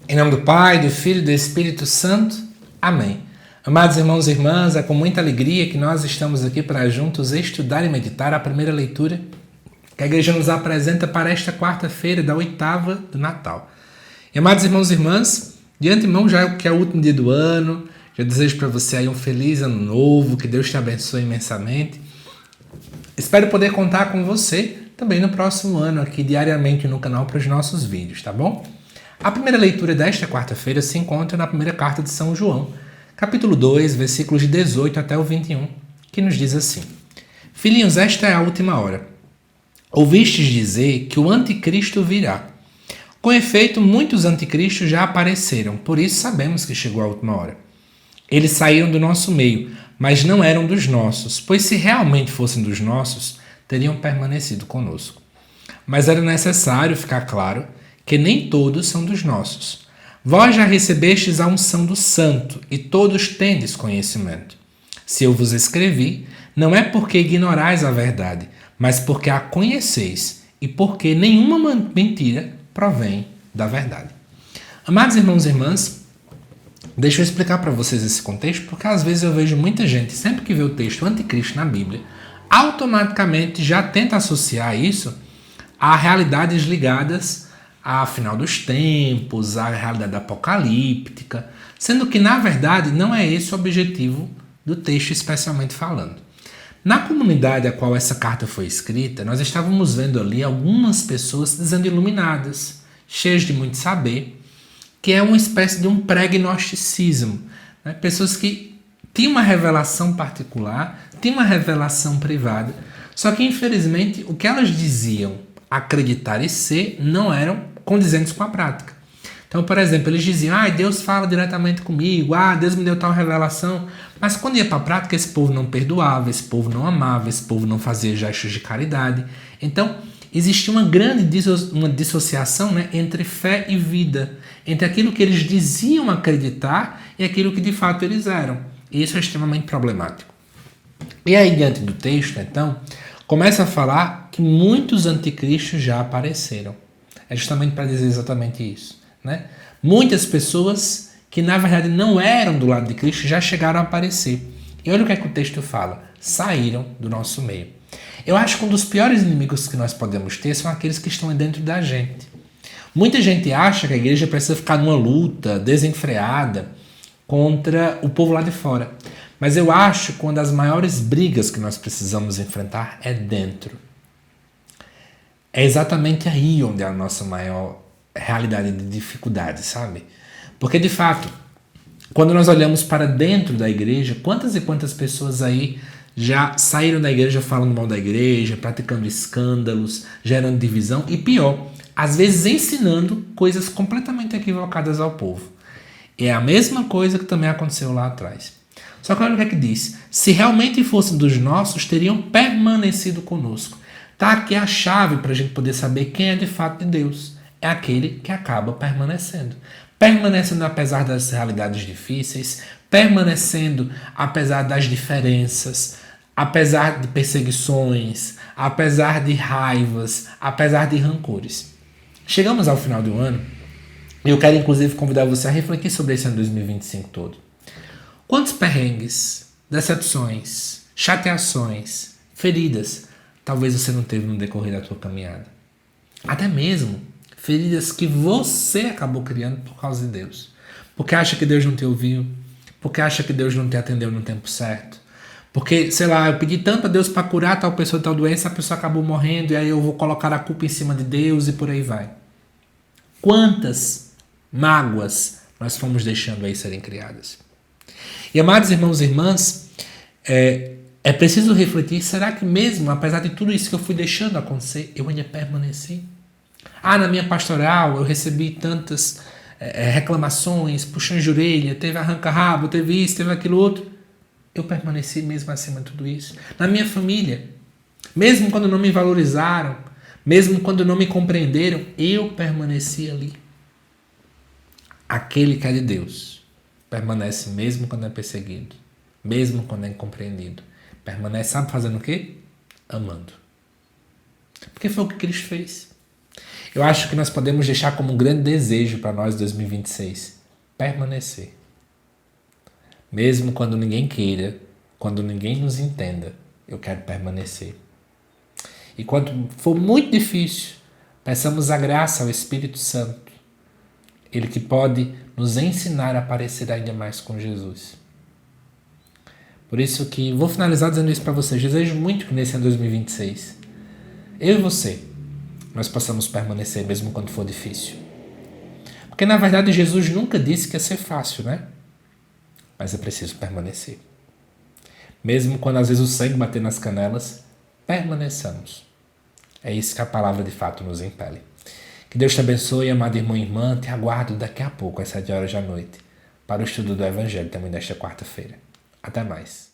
Em nome do Pai, do Filho e do Espírito Santo. Amém. Amados irmãos e irmãs, é com muita alegria que nós estamos aqui para juntos estudar e meditar a primeira leitura que a Igreja nos apresenta para esta quarta-feira da oitava do Natal. E, amados irmãos e irmãs, de antemão, já que é o último dia do ano, já desejo para você aí um feliz ano novo, que Deus te abençoe imensamente. Espero poder contar com você também no próximo ano, aqui diariamente no canal para os nossos vídeos, tá bom? A primeira leitura desta quarta-feira se encontra na primeira carta de São João, capítulo 2, versículos de 18 até o 21, que nos diz assim: Filhinhos, esta é a última hora. Ouvistes dizer que o anticristo virá. Com efeito, muitos anticristos já apareceram, por isso sabemos que chegou a última hora. Eles saíram do nosso meio, mas não eram dos nossos, pois se realmente fossem dos nossos, teriam permanecido conosco. Mas era necessário ficar claro que nem todos são dos nossos. Vós já recebestes a unção do Santo, e todos tendes conhecimento. Se eu vos escrevi, não é porque ignorais a verdade, mas porque a conheceis, e porque nenhuma mentira provém da verdade. Amados irmãos e irmãs, deixa eu explicar para vocês esse contexto, porque às vezes eu vejo muita gente, sempre que vê o texto anticristo na Bíblia, automaticamente já tenta associar isso a realidades ligadas ao final dos tempos, à realidade apocalíptica, sendo que, na verdade, não é esse o objetivo do texto especialmente falando. Na comunidade a qual essa carta foi escrita, nós estávamos vendo ali algumas pessoas dizendo iluminadas, cheias de muito saber, que é uma espécie de um pré-gnosticismo, né? Pessoas que tinham uma revelação particular, tinham uma revelação privada, só que, infelizmente, o que elas diziam acreditar e ser não eram condizentes com a prática. Então, por exemplo, eles diziam, Deus fala diretamente comigo, Deus me deu tal revelação, mas quando ia para a prática, esse povo não perdoava, esse povo não amava, esse povo não fazia gestos de caridade. Então, existia uma grande dissociação, né, entre fé e vida, entre aquilo que eles diziam acreditar e aquilo que de fato eles eram. E isso é extremamente problemático. E aí, diante do texto, então, começa a falar que muitos anticristos já apareceram. É justamente para dizer exatamente isso, né? Muitas pessoas que na verdade não eram do lado de Cristo já chegaram a aparecer. E olha o que é que o texto fala: saíram do nosso meio. Eu acho que um dos piores inimigos que nós podemos ter são aqueles que estão dentro da gente. Muita gente acha que a igreja precisa ficar numa luta desenfreada contra o povo lá de fora. Mas eu acho que uma das maiores brigas que nós precisamos enfrentar é dentro. É exatamente aí onde é a nossa maior realidade de dificuldade, sabe? Porque, de fato, quando nós olhamos para dentro da igreja, quantas e quantas pessoas aí já saíram da igreja falando mal da igreja, praticando escândalos, gerando divisão e, pior, às vezes ensinando coisas completamente equivocadas ao povo. E é a mesma coisa que também aconteceu lá atrás. Só que olha o que é que diz: se realmente fossem dos nossos, teriam permanecido conosco. Está aqui a chave para a gente poder saber quem é de fato de Deus. É aquele que acaba permanecendo. Permanecendo apesar das realidades difíceis, permanecendo apesar das diferenças, apesar de perseguições, apesar de raivas, apesar de rancores. Chegamos ao final do ano e eu quero inclusive convidar você a refletir sobre esse ano 2025 todo. Quantos perrengues, decepções, chateações, feridas talvez você não teve no decorrer da tua caminhada? Até mesmo feridas que você acabou criando por causa de Deus. Porque acha que Deus não te ouviu, porque acha que Deus não te atendeu no tempo certo, porque, sei lá, eu pedi tanto a Deus para curar tal pessoa de tal doença, a pessoa acabou morrendo e aí eu vou colocar a culpa em cima de Deus e por aí vai. Quantas mágoas nós fomos deixando aí serem criadas? E, amados irmãos e irmãs, é preciso refletir, será que mesmo, apesar de tudo isso que eu fui deixando acontecer, eu ainda permaneci? Na minha pastoral eu recebi tantas reclamações, puxão de orelha, teve arranca-rabo, teve isso, teve aquilo outro. Eu permaneci mesmo acima de tudo isso. Na minha família, mesmo quando não me valorizaram, mesmo quando não me compreenderam, eu permaneci ali. Aquele que é de Deus permanece mesmo quando é perseguido, mesmo quando é incompreendido. Permanece, sabe fazendo o quê? Amando. Porque foi o que Cristo fez. Eu acho que nós podemos deixar como um grande desejo para nós 2026 permanecer. Mesmo quando ninguém queira, quando ninguém nos entenda, eu quero permanecer. E quando for muito difícil, peçamos a graça ao Espírito Santo, Ele que pode nos ensinar a parecer ainda mais com Jesus. Por isso que vou finalizar dizendo isso para vocês. Desejo muito que nesse ano 2026, eu e você, nós possamos permanecer mesmo quando for difícil. Porque na verdade Jesus nunca disse que ia ser fácil, né? Mas é preciso permanecer. Mesmo quando às vezes o sangue bater nas canelas, permaneçamos. É isso que a palavra de fato nos impele. Que Deus te abençoe, amado irmão e irmã. Te aguardo daqui a pouco, às 7 horas da noite, para o estudo do Evangelho também desta quarta-feira. Até mais.